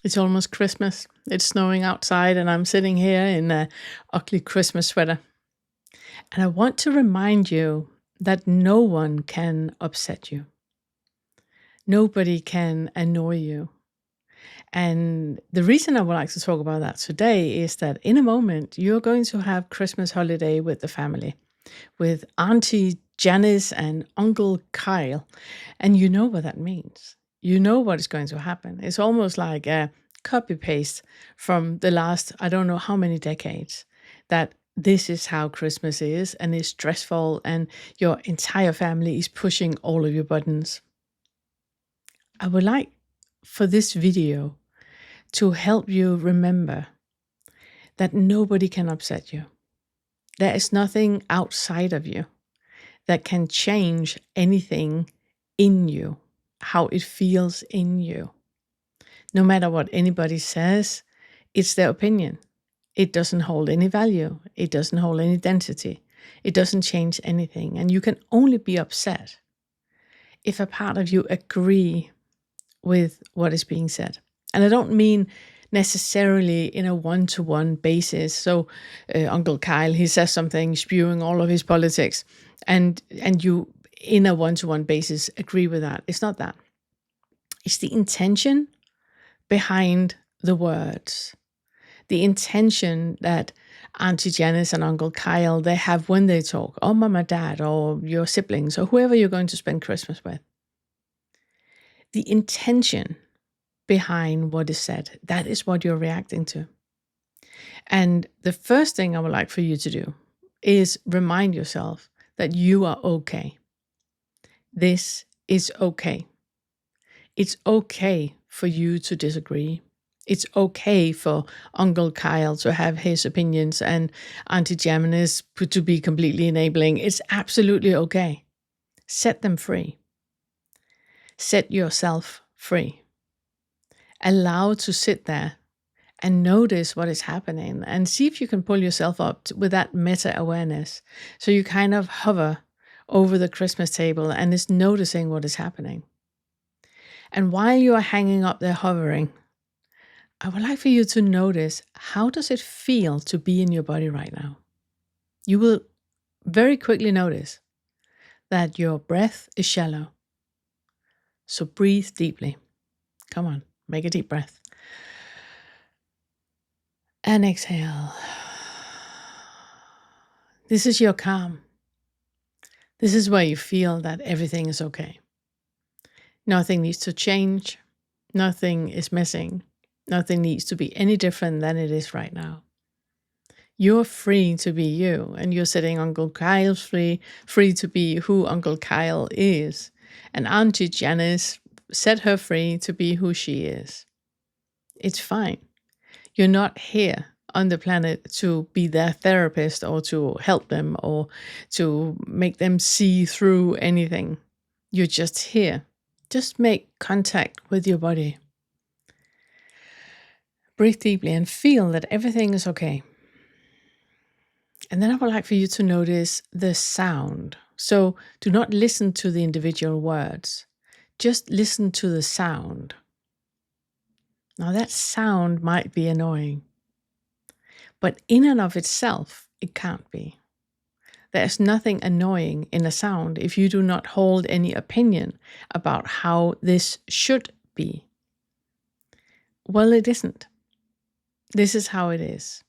It's almost Christmas. It's snowing outside and I'm sitting here in a ugly Christmas sweater. And I want to remind you that no one can upset you. Nobody can annoy you. And the reason I would like to talk about that today is that in a moment, you're going to have Christmas holiday with the family, with Auntie Janice and Uncle Kyle. And you know what that means. You know what is going to happen. It's almost like a copy paste from the last, I don't know how many decades, that this is how Christmas is and it's stressful and your entire family is pushing all of your buttons. I would like for this video to help you remember that nobody can upset you. There is nothing outside of you that can change anything in you, how it feels in you. No matter what anybody says, it's their opinion. It doesn't hold any value. It doesn't hold any density. It doesn't change anything. And you can only be upset if a part of you agree with what is being said. And I don't mean necessarily in a one-to-one basis. So Uncle Kyle, he says something, spewing all of his politics, and you in a one-to-one basis agree with that. It's not that. It's the intention behind the words, the intention that Auntie Janice and Uncle Kyle, they have when they talk, or mom and dad, or your siblings, or whoever you're going to spend Christmas with. The intention behind what is said, that is what you're reacting to. And the first thing I would like for you to do is remind yourself that you are okay. This is okay. It's okay for you to disagree. It's okay for Uncle Kyle to have his opinions and Auntie Janice to be completely enabling. It's absolutely okay. Set them free. Set yourself free. Allow to sit there and notice what is happening and see if you can pull yourself up with that meta-awareness. So you kind of hover over the Christmas table and is noticing what is happening. And while you are hanging up there hovering, I would like for you to notice, how does it feel to be in your body right now? You will very quickly notice that your breath is shallow. So breathe deeply. Come on, make a deep breath. And exhale. This is your calm. This is where you feel that everything is okay. Nothing needs to change. Nothing is missing. Nothing needs to be any different than it is right now. You're free to be you, and you're setting Uncle Kyle free to be who Uncle Kyle is. And Auntie Janice set her free to be who she is. It's fine. You're not here on the planet to be their therapist or to help them or to make them see through anything. You're just here. Just make contact with your body. Breathe deeply and feel that everything is okay. And then I would like for you to notice the sound. So do not listen to the individual words. Just listen to the sound. Now that sound might be annoying, but in and of itself, it can't be. There's nothing annoying in a sound if you do not hold any opinion about how this should be. Well, it isn't. This is how it is.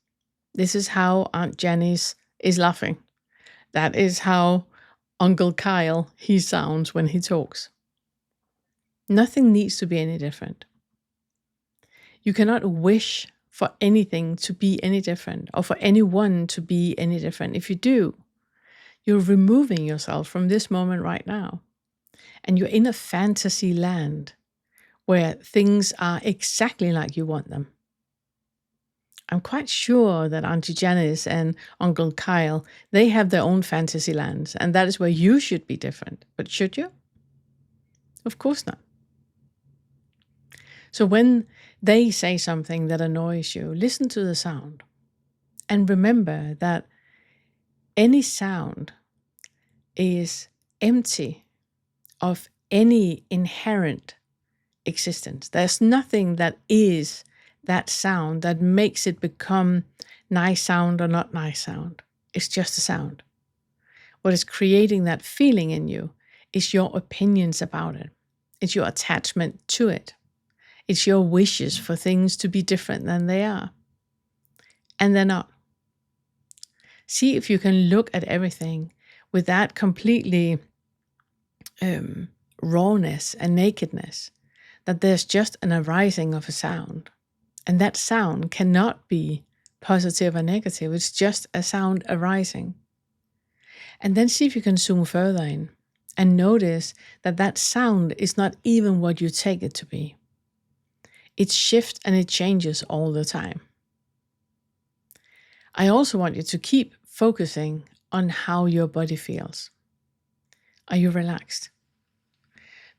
This is how Aunt Janice is laughing. That is how Uncle Kyle, he sounds when he talks. Nothing needs to be any different. You cannot wish for anything to be any different or for anyone to be any different. If you do, you're removing yourself from this moment right now. And you're in a fantasy land where things are exactly like you want them. I'm quite sure that Auntie Janice and Uncle Kyle, they have their own fantasy lands, and that is where you should be different. But should you? Of course not. So when they say something that annoys you, listen to the sound. And remember that any sound is empty of any inherent existence. There's nothing that is that sound that makes it become nice sound or not nice sound. It's just a sound. What is creating that feeling in you is your opinions about it. It's your attachment to it. It's your wishes for things to be different than they are. And they're not. See if you can look at everything with that completely rawness and nakedness, that there's just an arising of a sound. And that sound cannot be positive or negative. It's just a sound arising. And then see if you can zoom further in and notice that that sound is not even what you take it to be. It shifts and it changes all the time. I also want you to keep focusing on how your body feels. Are you relaxed?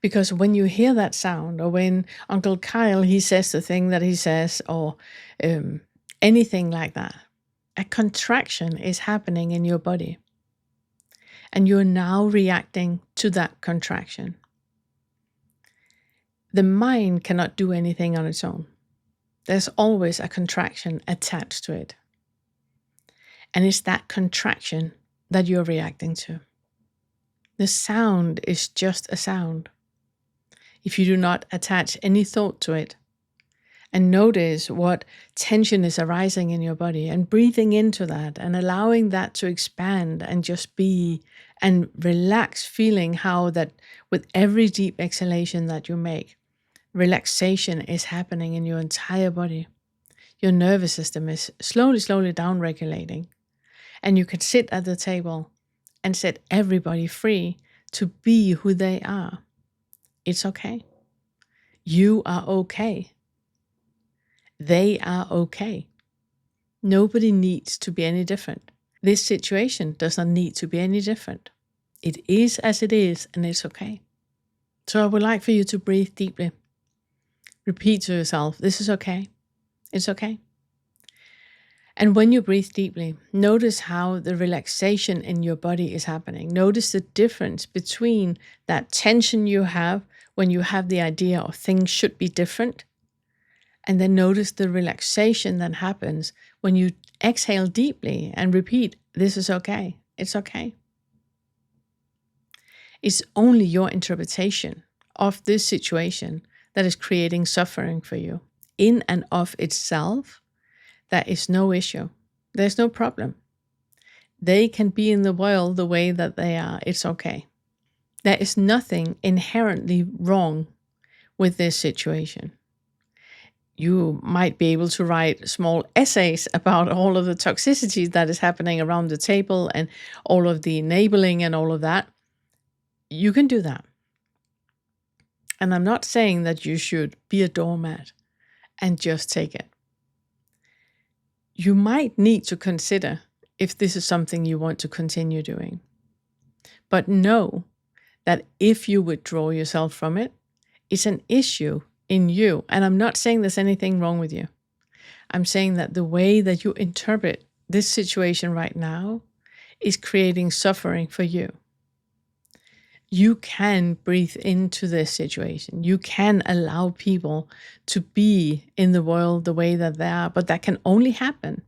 Because when you hear that sound, or when Uncle Kyle, he says the thing that he says, or anything like that, a contraction is happening in your body. And you're now reacting to that contraction. The mind cannot do anything on its own. There's always a contraction attached to it. And it's that contraction that you're reacting to. The sound is just a sound. If you do not attach any thought to it, and notice what tension is arising in your body, and breathing into that and allowing that to expand and just be, and relax, feeling how that with every deep exhalation that you make, relaxation is happening in your entire body. Your nervous system is slowly down-regulating. And you can sit at the table and set everybody free to be who they are. It's okay. You are okay. They are okay. Nobody needs to be any different. This situation does not need to be any different. It is as it is, and it's okay. So I would like for you to breathe deeply. Repeat to yourself, this is okay. It's okay. And when you breathe deeply, notice how the relaxation in your body is happening. Notice the difference between that tension you have when you have the idea of things should be different. And then notice the relaxation that happens when you exhale deeply and repeat, this is okay. It's okay. It's only your interpretation of this situation that is creating suffering for you. In and of itself, that is no issue. There's no problem. They can be in the world the way that they are. It's okay. There is nothing inherently wrong with this situation. You might be able to write small essays about all of the toxicity that is happening around the table and all of the enabling and all of that. You can do that. And I'm not saying that you should be a doormat and just take it. You might need to consider if this is something you want to continue doing. But know that if you withdraw yourself from it, it's an issue in you. And I'm not saying there's anything wrong with you. I'm saying that the way that you interpret this situation right now is creating suffering for you. You can breathe into this situation. You can allow people to be in the world the way that they are, but that can only happen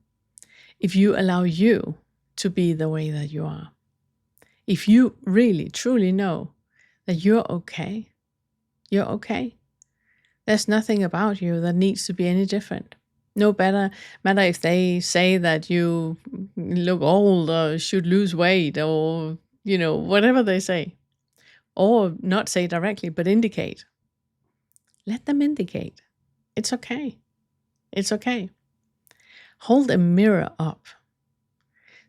if you allow you to be the way that you are. If you really, truly know that you're okay, you're okay. There's nothing about you that needs to be any different. No matter if they say that you look old or should lose weight or, whatever they say. Or not say directly, but indicate. Let them indicate. It's okay. It's okay. Hold a mirror up.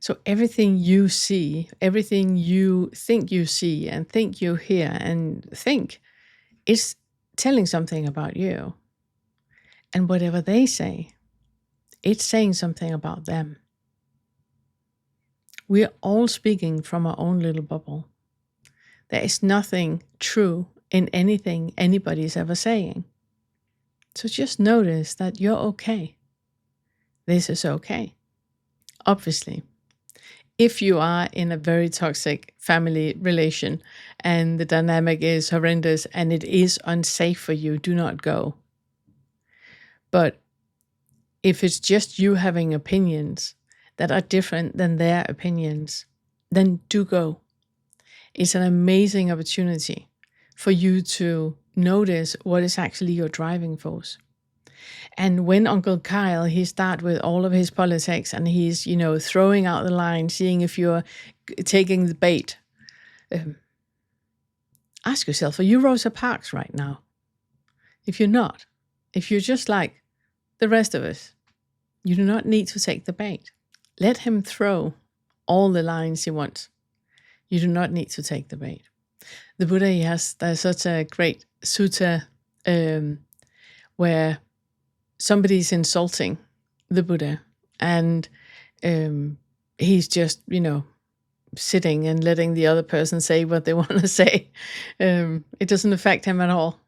So everything you see, everything you think you see and think you hear and think is telling something about you. And whatever they say, it's saying something about them. We're all speaking from our own little bubble. There is nothing true in anything anybody is ever saying. So just notice that you're okay. This is okay. Obviously, If you are in a very toxic family relation and the dynamic is horrendous and it is unsafe for you, do not go. But if it's just you having opinions that are different than their opinions, then do go. It's an amazing opportunity for you to notice what is actually your driving force. And when Uncle Kyle, he start with all of his politics and he's, throwing out the line, seeing if you're taking the bait, ask yourself, are you Rosa Parks right now? If you're not, if you're just like the rest of us, you do not need to take the bait. Let him throw all the lines he wants. You do not need to take the bait. The Buddha, there's such a great sutta where somebody's insulting the Buddha and he's just, sitting and letting the other person say what they want to say. It doesn't affect him at all.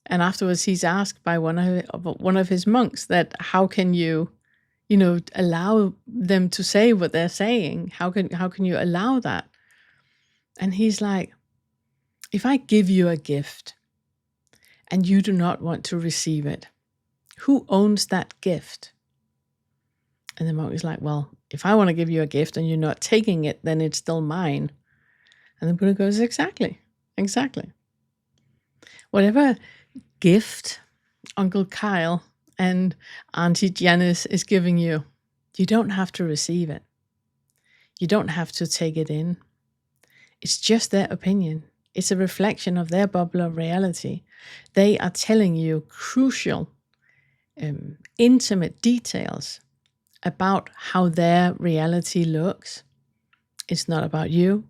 And afterwards he's asked by one of his monks that how can you, allow them to say what they're saying? How can you allow that? And he's like, if I give you a gift and you do not want to receive it, who owns that gift? And the monk is like, well, if I want to give you a gift and you're not taking it, then it's still mine. And the Buddha goes, exactly. Whatever gift Uncle Kyle and Auntie Janice is giving you, you don't have to receive it. You don't have to take it in. It's just their opinion. It's a reflection of their bubble of reality. They are telling you crucial, intimate details about how their reality looks. It's not about you,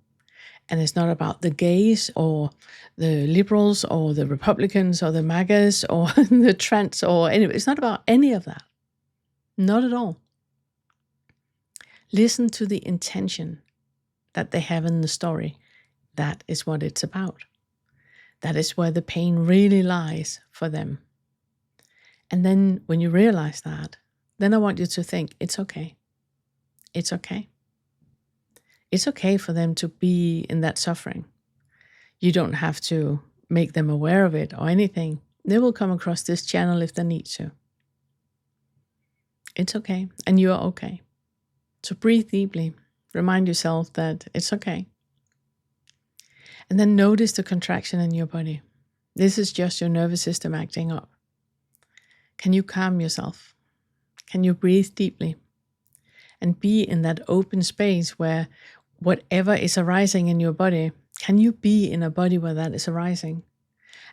and it's not about the gays or the liberals or the Republicans or the MAGAs or the Trents or anyway. It's not about any of that. Not at all. Listen to the intention that they have in the story. That is what it's about. That is where the pain really lies for them. And then when you realize that, then I want you to think, it's okay. It's okay. It's okay for them to be in that suffering. You don't have to make them aware of it or anything. They will come across this channel if they need to. It's okay. And you are okay. So breathe deeply. Remind yourself that it's okay. And then notice the contraction in your body. This is just your nervous system acting up. Can you calm yourself? Can you breathe deeply? And be in that open space where whatever is arising in your body, can you be in a body where that is arising?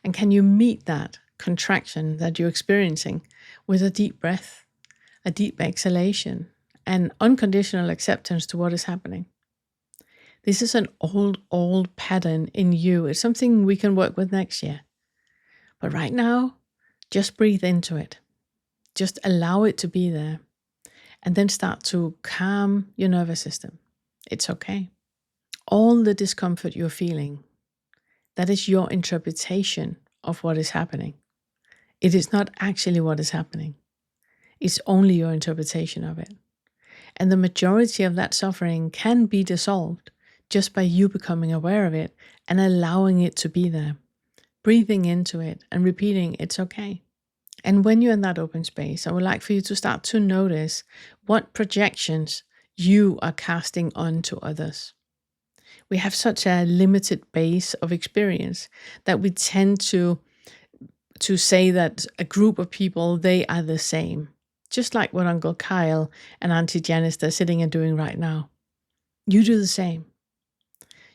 And can you meet that contraction that you're experiencing with a deep breath, a deep exhalation, and unconditional acceptance to what is happening? This is an old pattern in you. It's something we can work with next year. But right now, just breathe into it. Just allow it to be there. And then start to calm your nervous system. It's okay. All the discomfort you're feeling, that is your interpretation of what is happening. It is not actually what is happening. It's only your interpretation of it. And the majority of that suffering can be dissolved just by you becoming aware of it and allowing it to be there. Breathing into it and repeating, it's okay. And when you're in that open space, I would like for you to start to notice what projections you are casting onto others. We have such a limited base of experience that we tend to say that a group of people, they are the same. Just like what Uncle Kyle and Auntie Janice are sitting and doing right now. You do the same.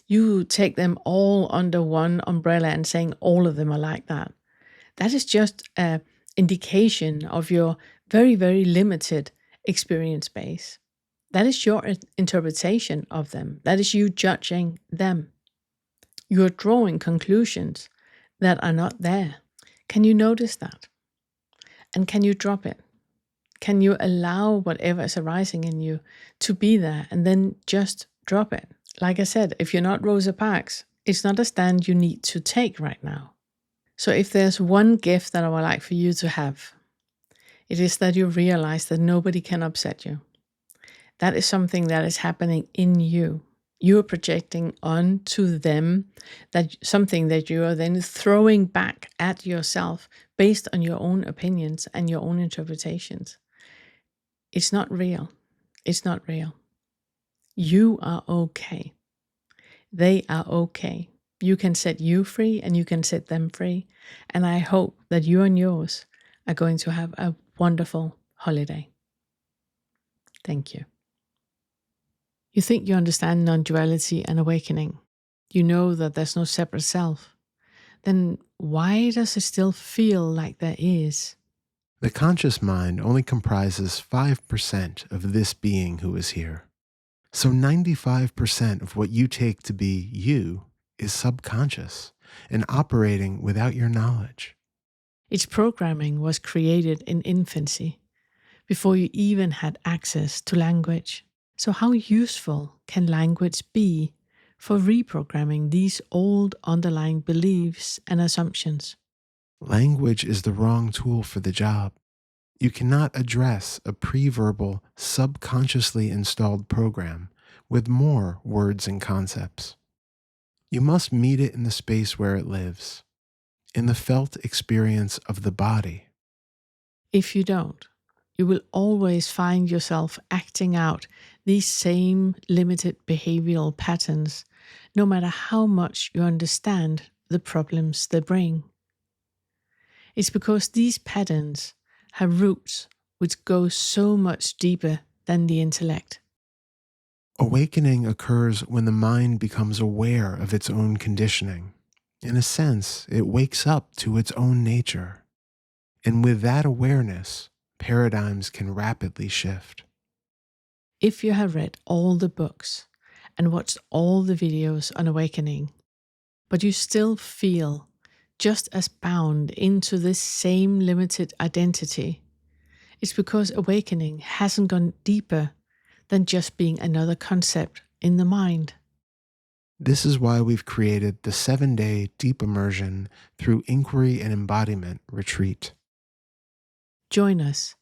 You take them all under one umbrella and saying all of them are like that. That is just an indication of your very, very limited experience base. That is your interpretation of them. That is you judging them. You're drawing conclusions that are not there. Can you notice that? And can you drop it? Can you allow whatever is arising in you to be there and then just drop it? Like I said, if you're not Rosa Parks, it's not a stand you need to take right now. So if there's one gift that I would like for you to have, it is that you realize that nobody can upset you. That is something that is happening in you. You are projecting onto them that something that you are then throwing back at yourself based on your own opinions and your own interpretations. It's not real. It's not real. You are okay. They are okay. You can set you free and you can set them free. And I hope that you and yours are going to have a wonderful holiday. Thank you. You think you understand non-duality and awakening. You know that there's no separate self. Then why does it still feel like there is? The conscious mind only comprises 5% of this being who is here. So 95% of what you take to be you is subconscious and operating without your knowledge. Its programming was created in infancy, before you even had access to language. So how useful can language be for reprogramming these old underlying beliefs and assumptions? Language is the wrong tool for the job. You cannot address a pre-verbal, subconsciously installed program with more words and concepts. You must meet it in the space where it lives, in the felt experience of the body. If you don't, you will always find yourself acting out these same limited behavioral patterns, no matter how much you understand the problems they bring. It's because these patterns have roots which go so much deeper than the intellect. Awakening occurs when the mind becomes aware of its own conditioning. In a sense, it wakes up to its own nature. And with that awareness, paradigms can rapidly shift. If you have read all the books and watched all the videos on awakening, but you still feel just as bound into this same limited identity, it's because awakening hasn't gone deeper than just being another concept in the mind. This is why we've created the 7-day deep immersion through inquiry and embodiment retreat. Join us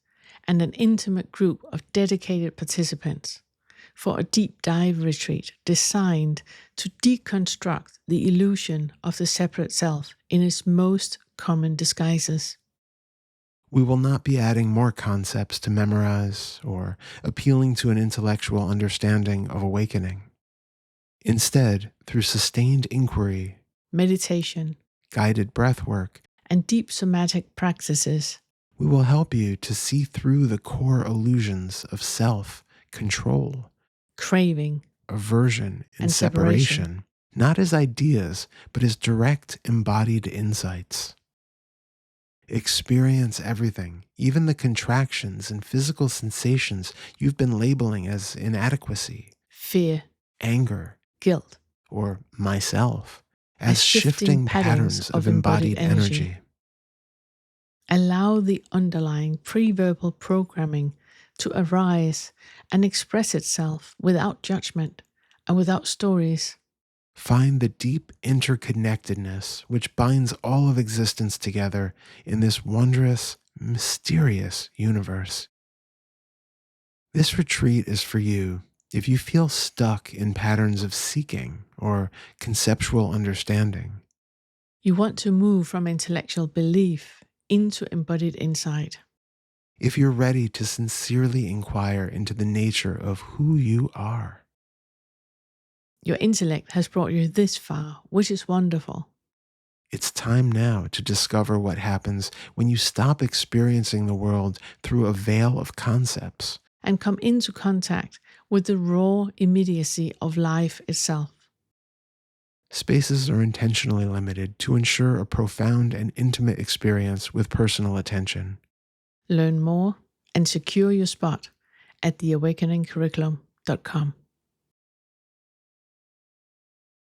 and an intimate group of dedicated participants for a deep dive retreat designed to deconstruct the illusion of the separate self in its most common disguises. We will not be adding more concepts to memorize or appealing to an intellectual understanding of awakening. Instead, through sustained inquiry, meditation, guided breathwork, and deep somatic practices, we will help you to see through the core illusions of self, control, craving, aversion, and separation, not as ideas, but as direct embodied insights. Experience everything, even the contractions and physical sensations you've been labeling as inadequacy, fear, anger, guilt, or myself, as shifting patterns of embodied energy. Allow the underlying pre-verbal programming to arise and express itself without judgment and without stories. Find the deep interconnectedness which binds all of existence together in this wondrous, mysterious universe. This retreat is for you if you feel stuck in patterns of seeking or conceptual understanding. You want to move from intellectual belief into embodied insight. If you're ready to sincerely inquire into the nature of who you are. Your intellect has brought you this far, which is wonderful. It's time now to discover what happens when you stop experiencing the world through a veil of concepts and come into contact with the raw immediacy of life itself. Spaces are intentionally limited to ensure a profound and intimate experience with personal attention. Learn more and secure your spot at theawakeningcurriculum.com.